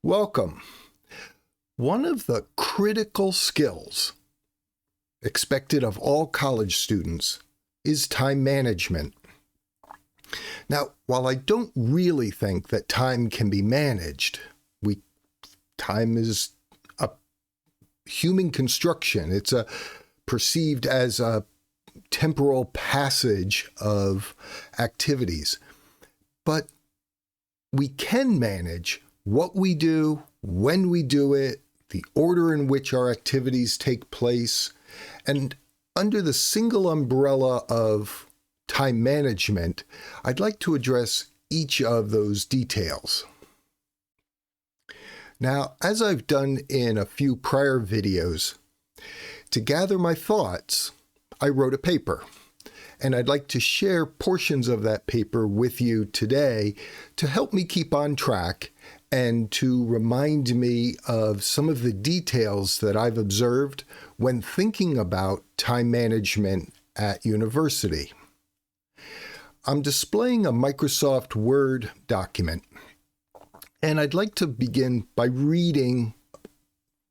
Welcome. One of the critical skills expected of all college students is time management. Now, while I don't really think that time can be managed, time is a human construction. It's perceived as a temporal passage of activities. But we can manage what we do, when we do it, the order in which our activities take place, and under the single umbrella of time management, I'd like to address each of those details. Now, as I've done in a few prior videos, to gather my thoughts, I wrote a paper, and I'd like to share portions of that paper with you today to help me keep on track and to remind me of some of the details that I've observed when thinking about time management at university. I'm displaying a Microsoft Word document, and I'd like to begin by reading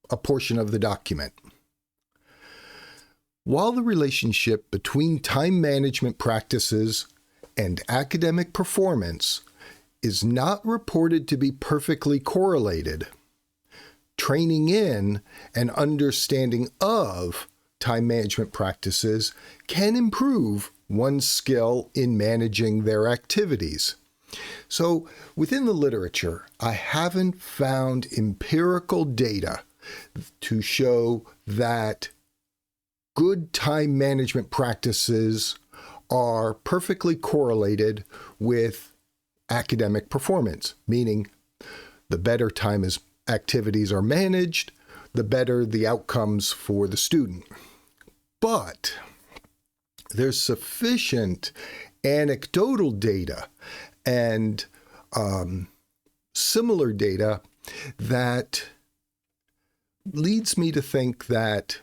a portion of the document. While the relationship between time management practices and academic performance is not reported to be perfectly correlated, training in and understanding of time management practices can improve one's skill in managing their activities. So, within the literature, I haven't found empirical data to show that good time management practices are perfectly correlated with academic performance, meaning the better time activities are managed, the better the outcomes for the student. But there's sufficient anecdotal data and similar data that leads me to think that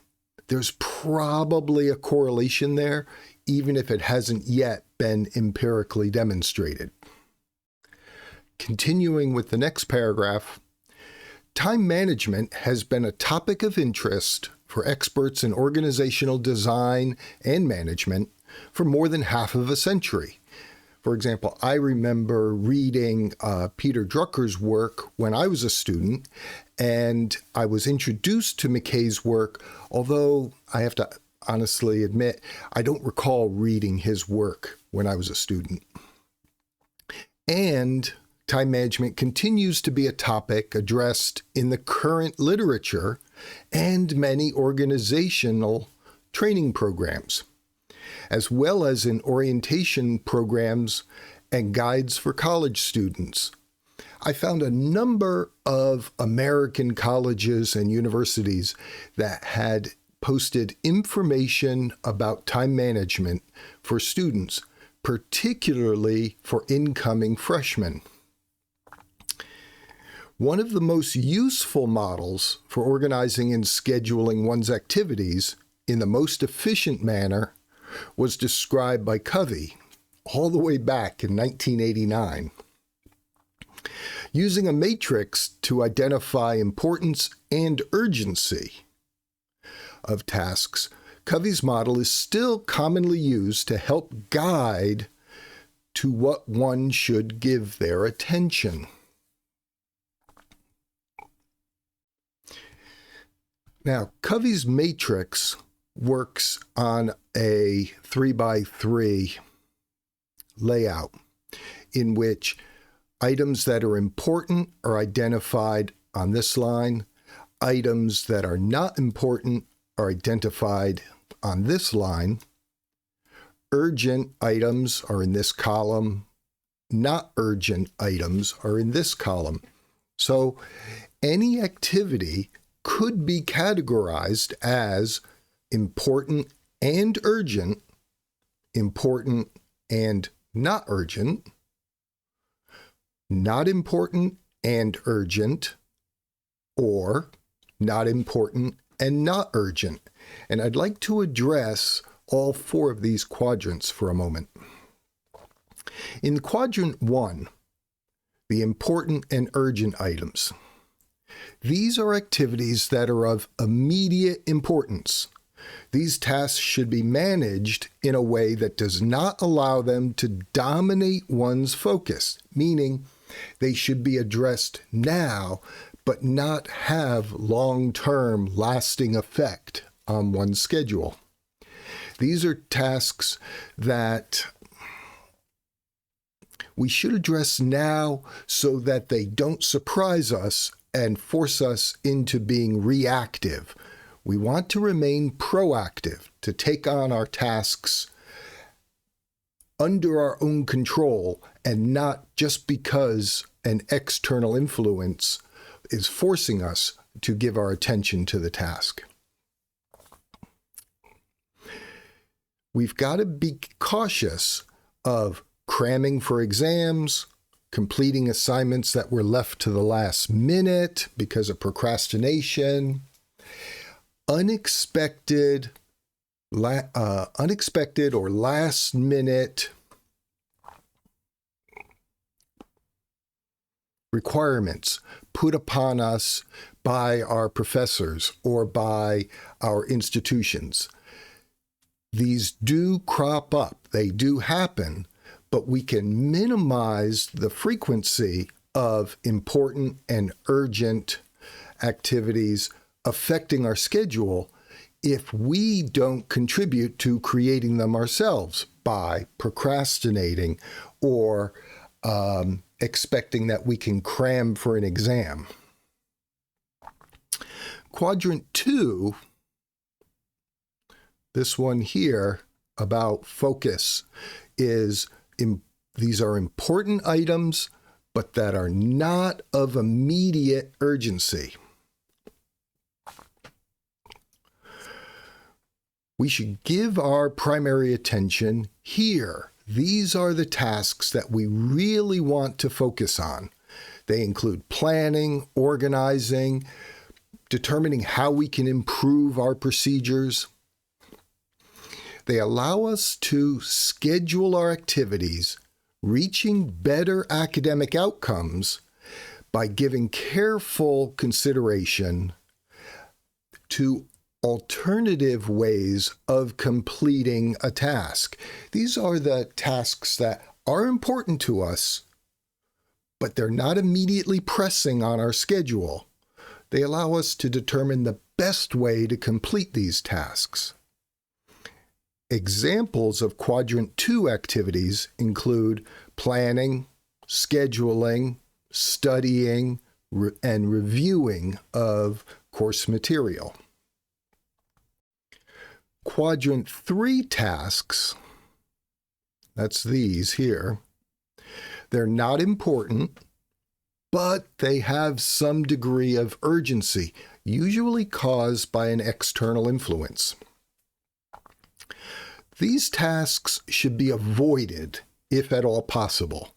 there's probably a correlation there, even if it hasn't yet been empirically demonstrated. Continuing with the next paragraph, time management has been a topic of interest for experts in organizational design and management for more than half of a century. For example, I remember reading Peter Drucker's work when I was a student, and I was introduced to McKay's work, although I have to honestly admit, I don't recall reading his work when I was a student. And time management continues to be a topic addressed in the current literature and many organizational training programs, as well as in orientation programs and guides for college students. I found a number of American colleges and universities that had posted information about time management for students, particularly for incoming freshmen. One of the most useful models for organizing and scheduling one's activities in the most efficient manner was described by Covey all the way back in 1989. Using a matrix to identify importance and urgency of tasks, Covey's model is still commonly used to help guide to what one should give their attention. Now, Covey's matrix works on a 3x3 layout in which items that are important are identified on this line, items that are not important are identified on this line, urgent items are in this column, not urgent items are in this column. So any activity could be categorized as important and urgent, important and not urgent, not important and urgent, or not important and not urgent. And I'd like to address all four of these quadrants for a moment. In quadrant 1, the important and urgent items, These are activities that are of immediate importance. These tasks should be managed in a way that does not allow them to dominate one's focus, meaning they should be addressed now, but not have long-term lasting effect on one's schedule. These are tasks that we should address now so that they don't surprise us and force us into being reactive. We want to remain proactive, to take on our tasks under our own control and not just because an external influence is forcing us to give our attention to the task. We've got to be cautious of cramming for exams, completing assignments that were left to the last minute because of procrastination, unexpected or last minute requirements put upon us by our professors or by our institutions. These do crop up, they do happen, but we can minimize the frequency of important and urgent activities affecting our schedule if we don't contribute to creating them ourselves by procrastinating or expecting that we can cram for an exam. Quadrant 2, this one here about focus, is these are important items, but that are not of immediate urgency. We should give our primary attention here. These are the tasks that we really want to focus on. They include planning, organizing, determining how we can improve our procedures. They allow us to schedule our activities, reaching better academic outcomes by giving careful consideration to alternative ways of completing a task. These are the tasks that are important to us, but they're not immediately pressing on our schedule. They allow us to determine the best way to complete these tasks. Examples of Quadrant 2 activities include planning, scheduling, studying, and reviewing of course material. Quadrant 3 tasks, that's these here, they're not important, but they have some degree of urgency, usually caused by an external influence. These tasks should be avoided, if at all possible,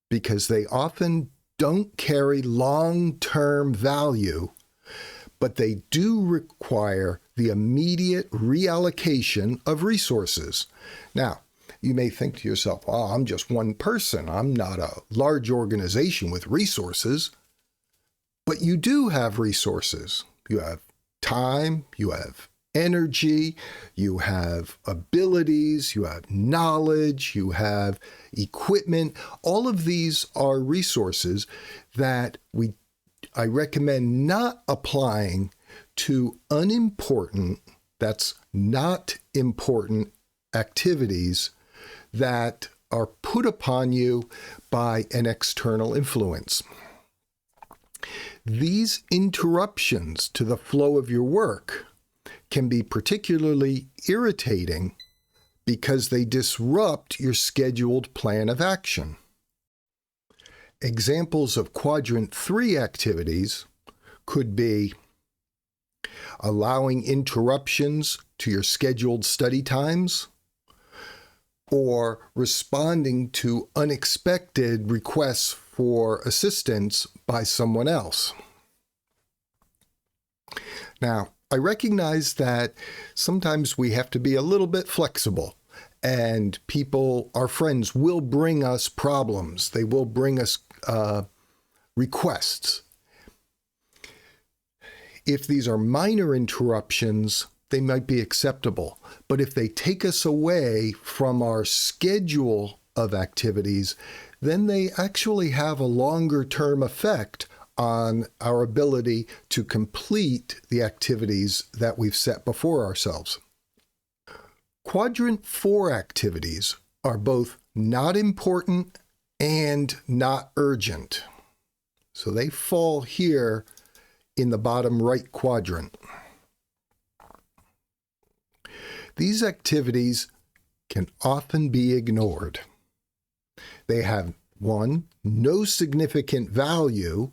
because they often don't carry long-term value, but they do require the immediate reallocation of resources. Now, you may think to yourself, oh, I'm just one person. I'm not a large organization with resources. But you do have resources. You have time, you have energy, you have abilities, you have knowledge, you have equipment. All of these are resources that I recommend not applying to unimportant, that's not important activities that are put upon you by an external influence. These interruptions to the flow of your work can be particularly irritating because they disrupt your scheduled plan of action. Examples of Quadrant 3 activities could be allowing interruptions to your scheduled study times, or responding to unexpected requests for assistance by someone else. Now, I recognize that sometimes we have to be a little bit flexible, and people, our friends, will bring us problems. They will bring us requests. If these are minor interruptions, they might be acceptable. But if they take us away from our schedule of activities, then they actually have a longer-term effect on our ability to complete the activities that we've set before ourselves. Quadrant 4 activities are both not important and not urgent. So they fall here in the bottom right quadrant. These activities can often be ignored. They have, one, no significant value,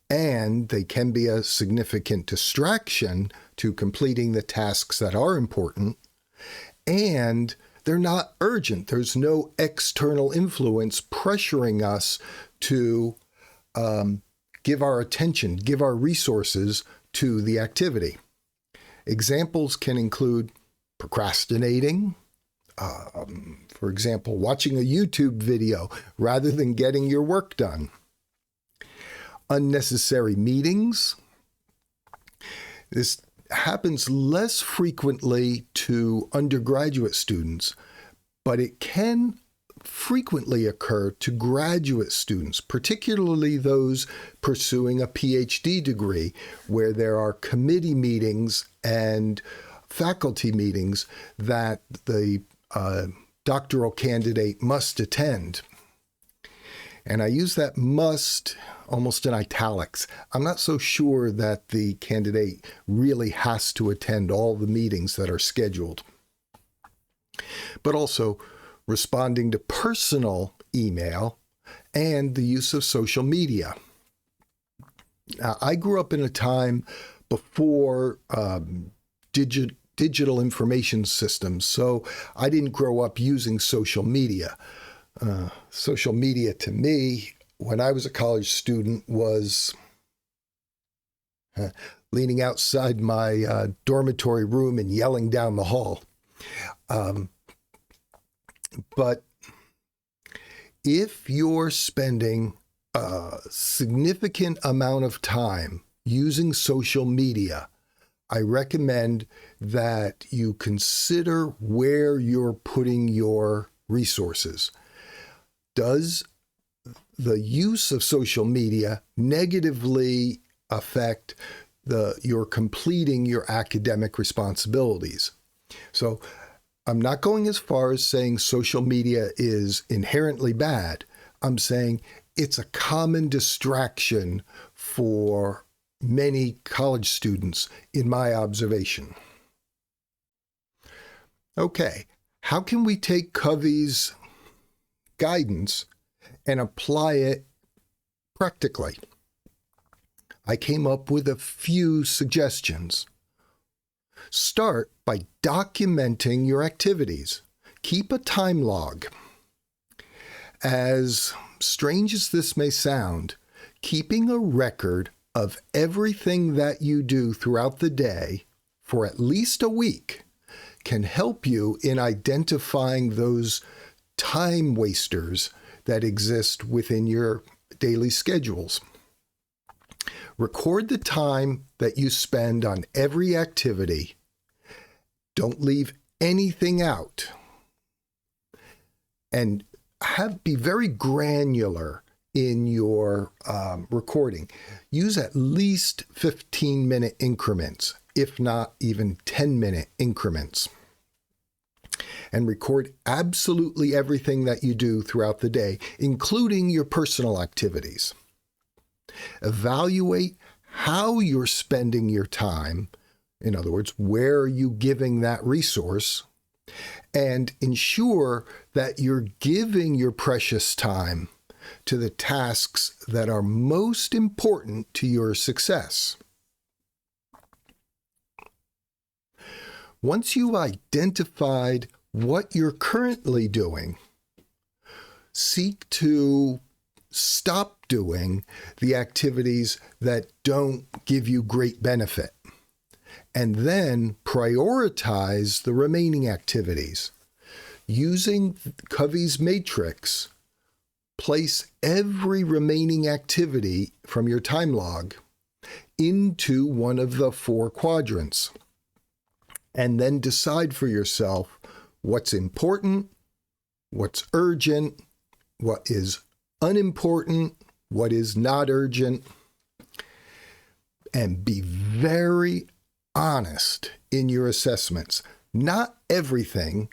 and they can be a significant distraction to completing the tasks that are important, and they're not urgent. There's no external influence pressuring us to give our attention, give our resources to the activity. Examples can include procrastinating, for example, watching a YouTube video rather than getting your work done. Unnecessary meetings. This happens less frequently to undergraduate students, but it can frequently occur to graduate students, particularly those pursuing a Ph.D. degree, where there are committee meetings and faculty meetings that the doctoral candidate must attend. And I use that must almost in italics. I'm not so sure that the candidate really has to attend all the meetings that are scheduled. But also responding to personal email and the use of social media. Now, I grew up in a time before digital information systems, so I didn't grow up using social media. Social media to me, when I was a college student, was leaning outside my dormitory room and yelling down the hall. But if you're spending a significant amount of time using social media, I recommend that you consider where you're putting your resources. Does the use of social media negatively affect your completing your academic responsibilities? So I'm not going as far as saying social media is inherently bad. I'm saying it's a common distraction for many college students in my observation. Okay, how can we take Covey's guidance and apply it practically? I came up with a few suggestions. Start by documenting your activities. Keep a time log. As strange as this may sound, keeping a record of everything that you do throughout the day for at least a week can help you in identifying those time wasters that exist within your daily schedules. Record the time that you spend on every activity. Don't leave anything out. And be very granular in your recording. Use at least 15-minute increments, if not even 10-minute increments. And record absolutely everything that you do throughout the day, including your personal activities. Evaluate how you're spending your time. In other words, where are you giving that resource? And ensure that you're giving your precious time to the tasks that are most important to your success. Once you've identified what you're currently doing, seek to stop doing the activities that don't give you great benefit, and then prioritize the remaining activities. Using Covey's matrix, place every remaining activity from your time log into one of the 4 quadrants. And then decide for yourself what's important, what's urgent, what is unimportant, what is not urgent, and be very honest in your assessments. Not everything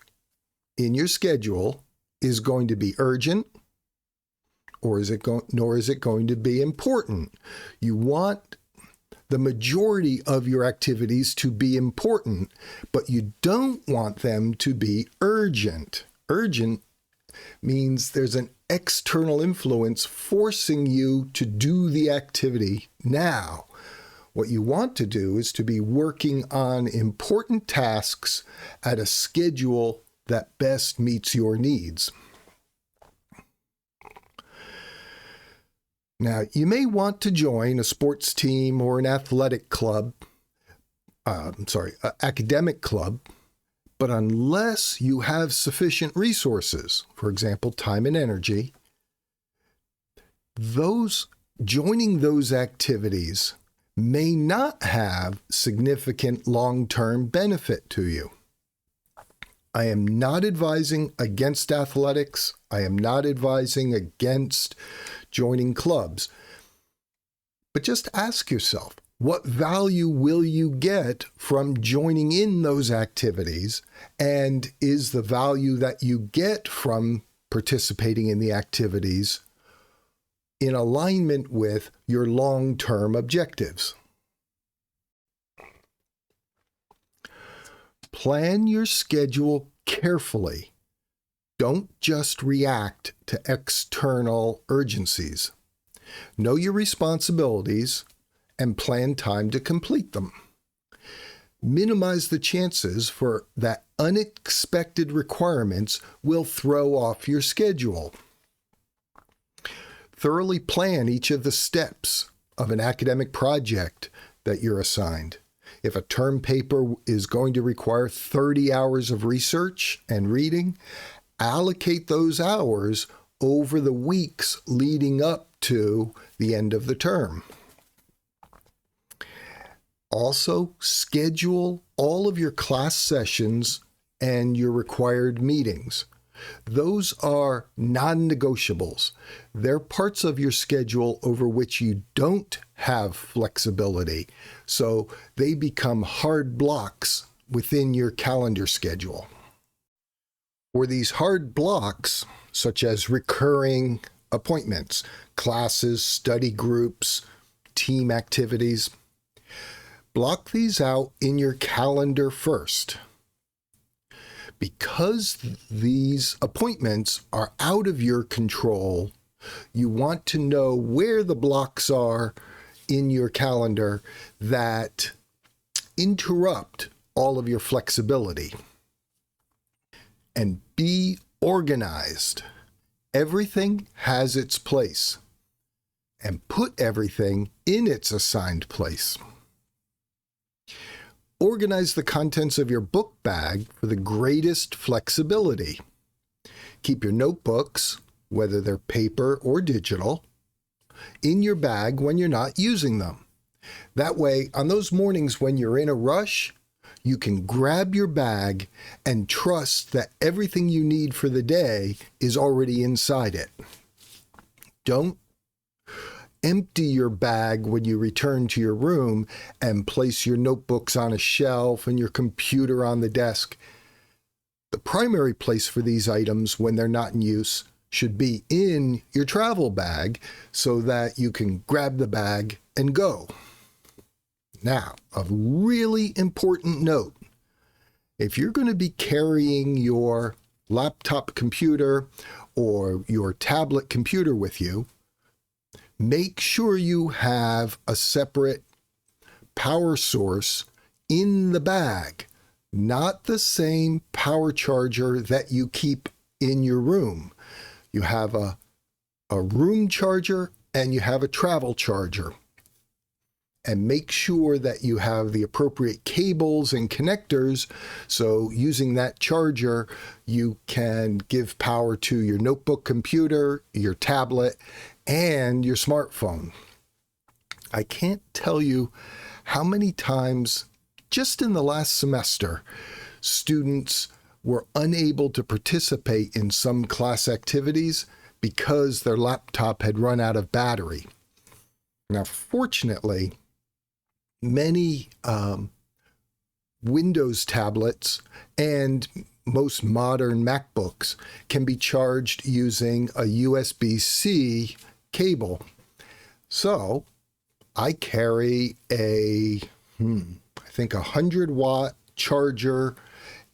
in your schedule is going to be urgent, nor is it going to be important. You want the majority of your activities to be important, but you don't want them to be urgent. Urgent means there's an external influence forcing you to do the activity now. What you want to do is to be working on important tasks at a schedule that best meets your needs. Now, you may want to join a sports team or an athletic club, academic club, but unless you have sufficient resources, for example, time and energy, joining those activities may not have significant long-term benefit to you. I am not advising against athletics. I am not advising against joining clubs. But just ask yourself, what value will you get from joining in those activities? And is the value that you get from participating in the activities in alignment with your long-term objectives? Plan your schedule carefully. Don't just react to external urgencies. Know your responsibilities and plan time to complete them. Minimize the chances for that unexpected requirements will throw off your schedule. Thoroughly plan each of the steps of an academic project that you're assigned. If a term paper is going to require 30 hours of research and reading, allocate those hours over the weeks leading up to the end of the term. Also, schedule all of your class sessions and your required meetings. Those are non-negotiables. They're parts of your schedule over which you don't have flexibility, so they become hard blocks within your calendar schedule. For these hard blocks, such as recurring appointments, classes, study groups, team activities, block these out in your calendar first. Because these appointments are out of your control, you want to know where the blocks are in your calendar that interrupt all of your flexibility. And be organized. Everything has its place, and put everything in its assigned place. Organize the contents of your book bag for the greatest flexibility. Keep your notebooks, whether they're paper or digital, in your bag when you're not using them. That way, on those mornings when you're in a rush, you can grab your bag and trust that everything you need for the day is already inside it. Don't empty your bag when you return to your room and place your notebooks on a shelf and your computer on the desk. The primary place for these items when they're not in use should be in your travel bag so that you can grab the bag and go. Now, a really important note. If you're going to be carrying your laptop computer or your tablet computer with you, make sure you have a separate power source in the bag, not the same power charger that you keep in your room. You have a room charger and you have a travel charger. And make sure that you have the appropriate cables and connectors, so using that charger, you can give power to your notebook computer, your tablet, and your smartphone. I can't tell you how many times just in the last semester students were unable to participate in some class activities because their laptop had run out of battery. Now, fortunately, many Windows tablets and most modern MacBooks can be charged using a USB-C cable. So I carry I think 100-watt charger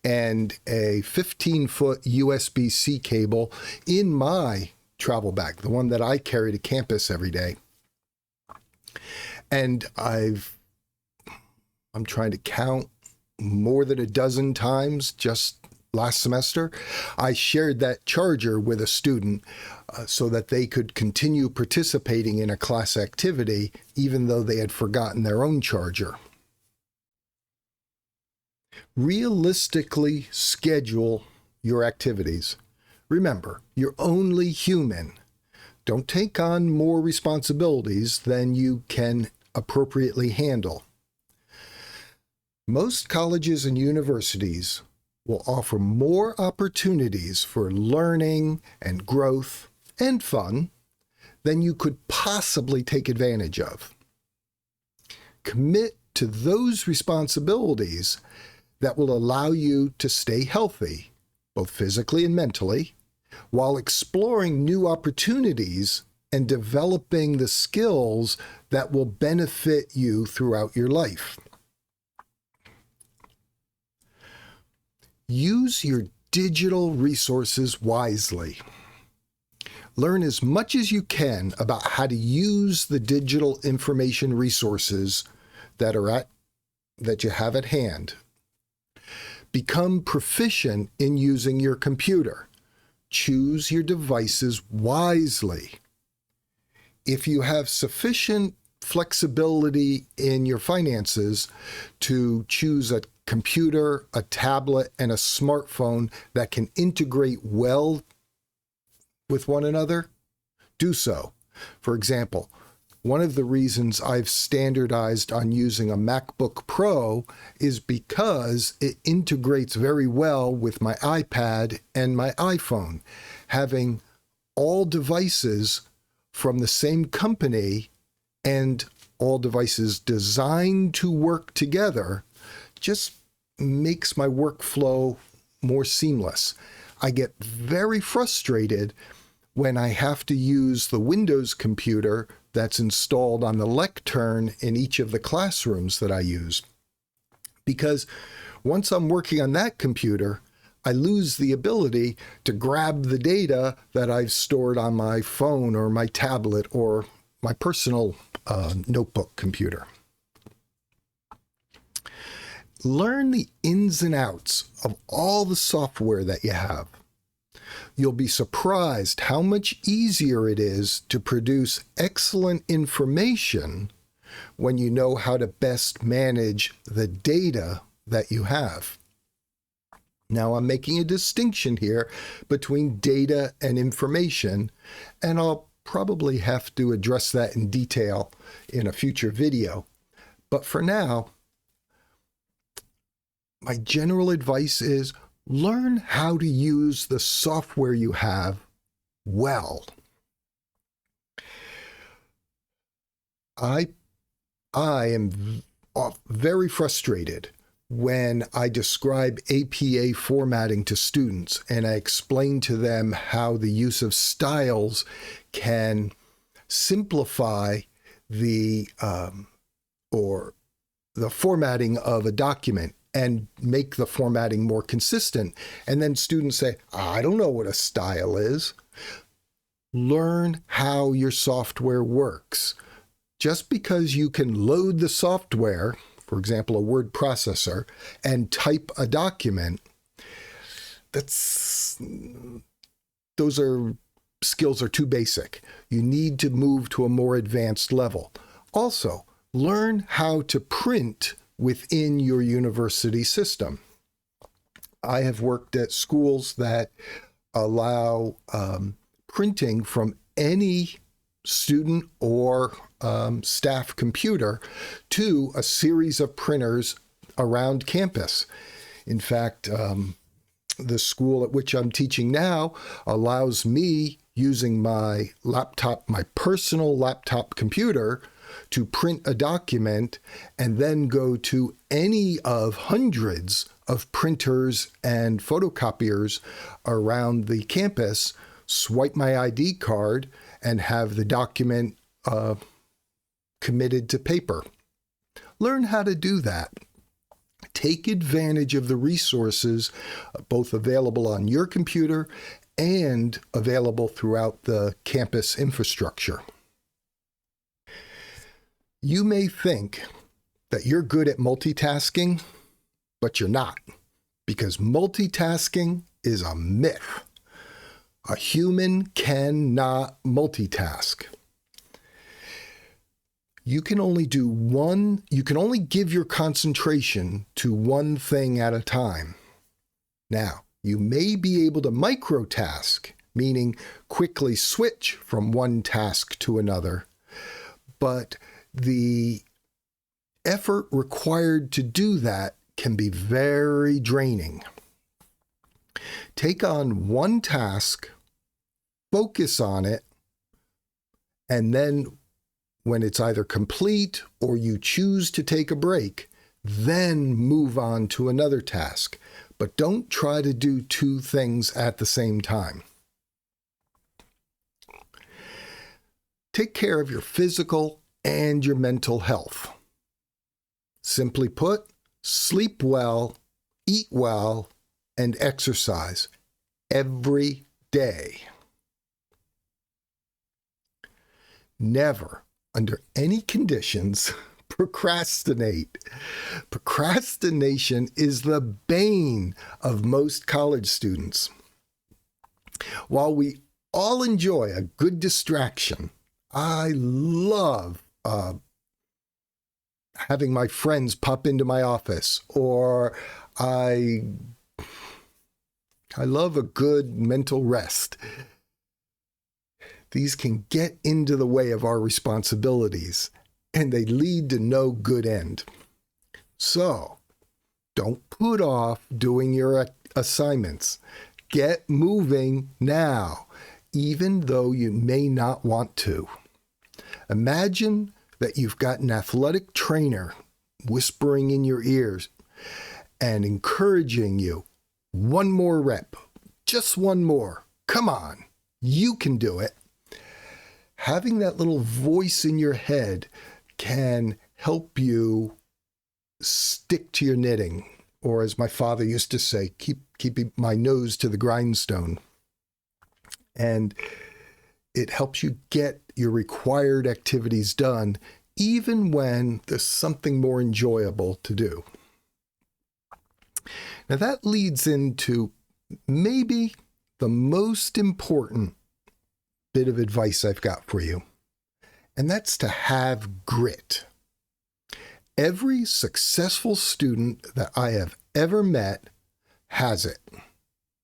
and a 15-foot USB-C cable in my travel bag, the one that I carry to campus every day. And I'm trying to count more than a dozen times just last semester, I shared that charger with a student so that they could continue participating in a class activity even though they had forgotten their own charger. Realistically schedule your activities. Remember, you're only human. Don't take on more responsibilities than you can appropriately handle. Most colleges and universities will offer more opportunities for learning and growth and fun than you could possibly take advantage of. Commit to those responsibilities that will allow you to stay healthy, both physically and mentally, while exploring new opportunities and developing the skills that will benefit you throughout your life. Use your digital resources wisely. Learn as much as you can about how to use the digital information resources that you have at hand. Become proficient in using your computer. Choose your devices wisely. If you have sufficient flexibility in your finances to choose a computer, a tablet, and a smartphone that can integrate well with one another, do so. For example, one of the reasons I've standardized on using a MacBook Pro is because it integrates very well with my iPad and my iPhone. Having all devices from the same company and all devices designed to work together just makes my workflow more seamless. I get very frustrated when I have to use the Windows computer that's installed on the lectern in each of the classrooms that I use. Because once I'm working on that computer, I lose the ability to grab the data that I've stored on my phone or my tablet or my personal notebook computer. Learn the ins and outs of all the software that you have. You'll be surprised how much easier it is to produce excellent information when you know how to best manage the data that you have. Now, I'm making a distinction here between data and information, and I'll probably have to address that in detail in a future video. But for now, my general advice is learn how to use the software you have well. I am very frustrated when I describe APA formatting to students and I explain to them how the use of styles can simplify the formatting of a document and make the formatting more consistent. And then students say, I don't know what a style is. Learn how your software works. Just because you can load the software, for example, a word processor, and type a document, those skills are too basic. You need to move to a more advanced level. Also, learn how to print within your university system. I have worked at schools that allow printing from any student or staff computer to a series of printers around campus. In fact, the school at which I'm teaching now allows me, using my laptop, my personal laptop computer, to print a document and then go to any of hundreds of printers and photocopiers around the campus, swipe my ID card, and have the document committed to paper. Learn how to do that. Take advantage of the resources both available on your computer and available throughout the campus infrastructure. You may think that you're good at multitasking, but you're not, because multitasking is a myth. A human cannot multitask. You can only give your concentration to one thing at a time. Now, you may be able to microtask, meaning quickly switch from one task to another, but the effort required to do that can be very draining. Take on one task, focus on it, and then when it's either complete or you choose to take a break, then move on to another task. But don't try to do two things at the same time. Take care of your physical and your mental health. Simply put, sleep well, eat well, and exercise every day. Never, under any conditions, procrastinate. Procrastination is the bane of most college students. While we all enjoy a good distraction, I love having my friends pop into my office, or I love a good mental rest. These can get into the way of our responsibilities, and they lead to no good end. So, don't put off doing your assignments. Get moving now, even though you may not want to. Imagine that you've got an athletic trainer whispering in your ears and encouraging you. One more rep, just one more. Come on, you can do it. Having that little voice in your head can help you stick to your knitting, or as my father used to say, keep my nose to the grindstone. And it helps you get your required activities done, even when there's something more enjoyable to do. Now that leads into maybe the most important bit of advice I've got for you, and that's to have grit. Every successful student that I have ever met has it.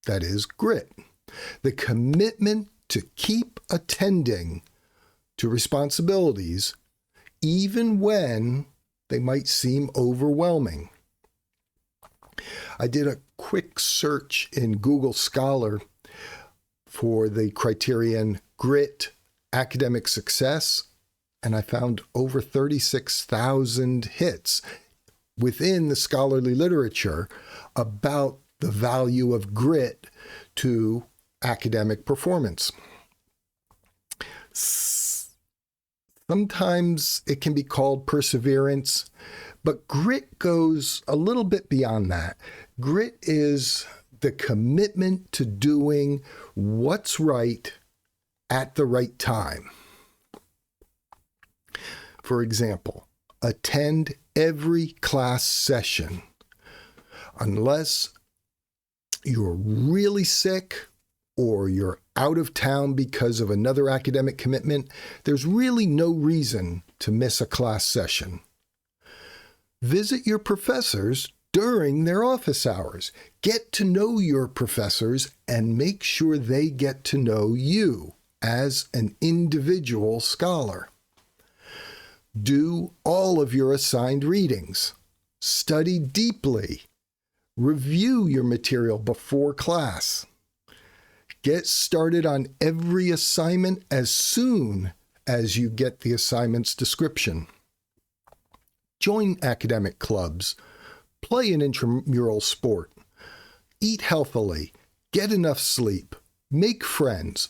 That is grit. The commitment to keep attending to responsibilities, even when they might seem overwhelming. I did a quick search in Google Scholar for the criterion grit, academic success, and I found over 36,000 hits within the scholarly literature about the value of grit to academic performance. Sometimes it can be called perseverance, but grit goes a little bit beyond that. Grit is the commitment to doing what's right at the right time. For example, attend every class session unless you're really sick or you're out of town because of another academic commitment. There's really no reason to miss a class session. Visit your professors during their office hours. Get to know your professors and make sure they get to know you as an individual scholar. Do all of your assigned readings. Study deeply. Review your material before class. Get started on every assignment as soon as you get the assignment's description. Join academic clubs. Play an intramural sport. Eat healthily. Get enough sleep. Make friends.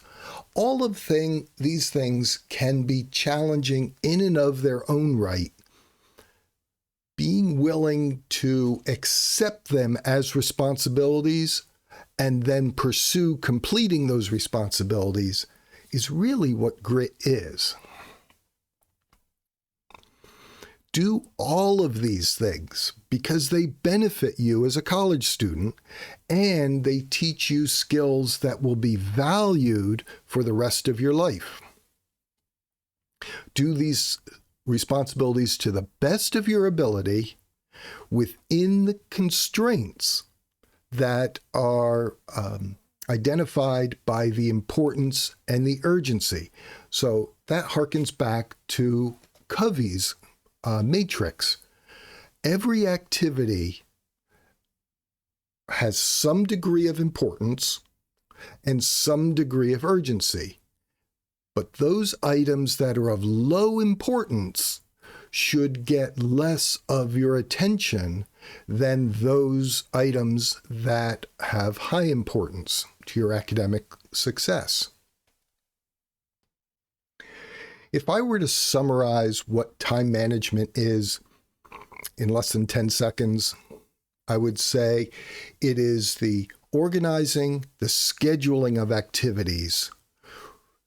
All of these things can be challenging in and of their own right. Being willing to accept them as responsibilities and then pursue completing those responsibilities is really what grit is. Do all of these things because they benefit you as a college student and they teach you skills that will be valued for the rest of your life. Do these responsibilities to the best of your ability within the constraints that are identified by the importance and the urgency. So that harkens back to Covey's matrix. Every activity has some degree of importance and some degree of urgency. But those items that are of low importance should get less of your attention than those items that have high importance to your academic success. If I were to summarize what time management is in less than 10 seconds, I would say it is the organizing, the scheduling of activities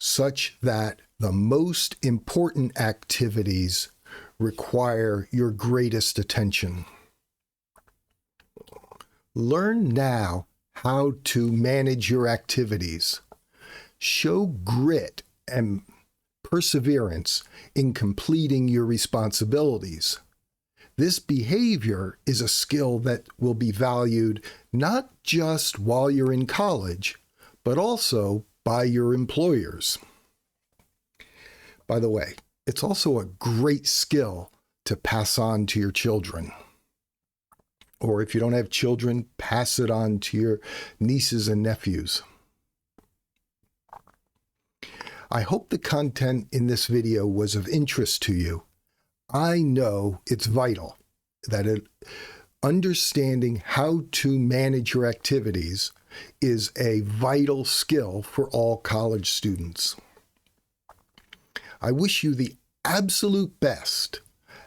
such that the most important activities require your greatest attention. Learn now how to manage your activities. Show grit and perseverance in completing your responsibilities. This behavior is a skill that will be valued not just while you're in college, but also by your employers. By the way, it's also a great skill to pass on to your children. Or if you don't have children, pass it on to your nieces and nephews. I hope the content in this video was of interest to you. I know it's vital that understanding how to manage your activities is a vital skill for all college students. I wish you the absolute best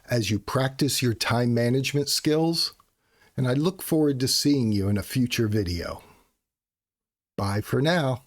as you practice your time management skills, and I look forward to seeing you in a future video. Bye for now.